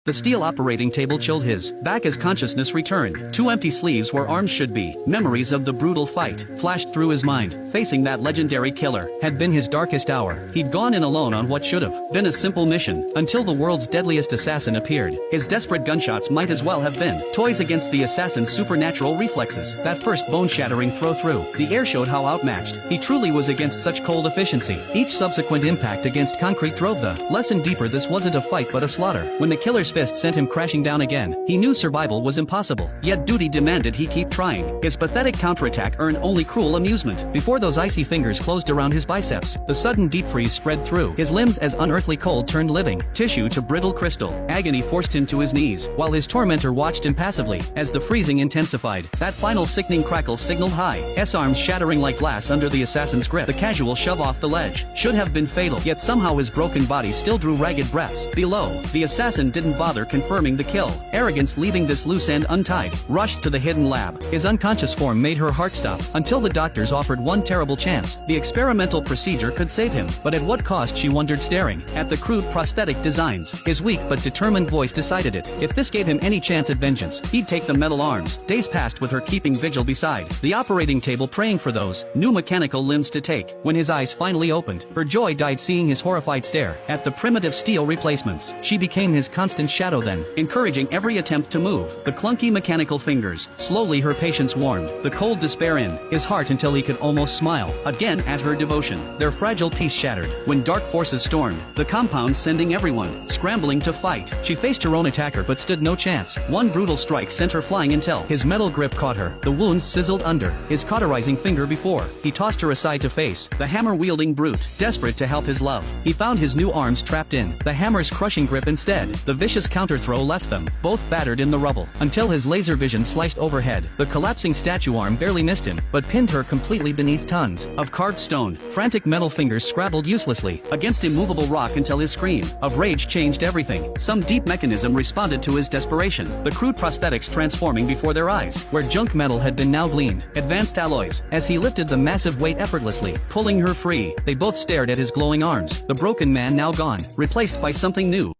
The steel operating table chilled his back as consciousness returned. Two empty sleeves where arms should be. Memories of the brutal fight flashed through his mind. Facing that legendary killer had been his darkest hour. He'd gone in alone on what should have been a simple mission, until the world's deadliest assassin appeared. His desperate gunshots might as well have been toys against the assassin's supernatural reflexes. That first bone-shattering throw through the air showed how outmatched he truly was against such cold efficiency. Each subsequent impact against concrete drove the lesson deeper. This wasn't a fight but a slaughter. When the killer's fist sent him crashing down again, he knew survival was impossible, yet duty demanded he keep trying. His pathetic counterattack earned only cruel amusement. Before those icy fingers closed around his biceps, the sudden deep freeze spread through his limbs as unearthly cold turned living tissue to brittle crystal. Agony forced him to his knees, while his tormentor watched impassively as the freezing intensified. That final sickening crackle signaled high S-arms shattering like glass under the assassin's grip. The casual shove off the ledge should have been fatal, yet somehow his broken body still drew ragged breaths. Below, the assassin didn't bother confirming the kill. Arrogance, leaving this loose end untied, rushed to the hidden lab. His unconscious form made her heart stop, until the doctors offered one terrible chance. The experimental procedure could save him, but at what cost, she wondered, staring at the crude prosthetic designs. His weak but determined voice decided it. If this gave him any chance at vengeance, he'd take the metal arms. Days passed with her keeping vigil beside the operating table, praying for those new mechanical limbs to take. When his eyes finally opened, her joy died seeing his horrified stare at the primitive steel replacements. She became his constant shadow then, encouraging every attempt to move the clunky mechanical fingers. Slowly her patience warmed the cold despair in his heart until he could almost smile again at her devotion. Their fragile peace shattered when dark forces stormed the compound, sending everyone scrambling to fight. She faced her own attacker but stood no chance. One brutal strike sent her flying until his metal grip caught her. The wounds sizzled under his cauterizing finger before he tossed her aside to face the hammer-wielding brute. Desperate to help his love, he found his new arms trapped in the hammer's crushing grip instead. The vicious counter-throw left them both battered in the rubble, until his laser vision sliced overhead. The collapsing statue arm barely missed him, but pinned her completely beneath tons of carved stone. Frantic metal fingers scrabbled uselessly against immovable rock until his scream of rage changed everything. Some deep mechanism responded to his desperation, the crude prosthetics transforming before their eyes. Where junk metal had been now gleamed advanced alloys. As he lifted the massive weight effortlessly, pulling her free, they both stared at his glowing arms. The broken man now gone, replaced by something new.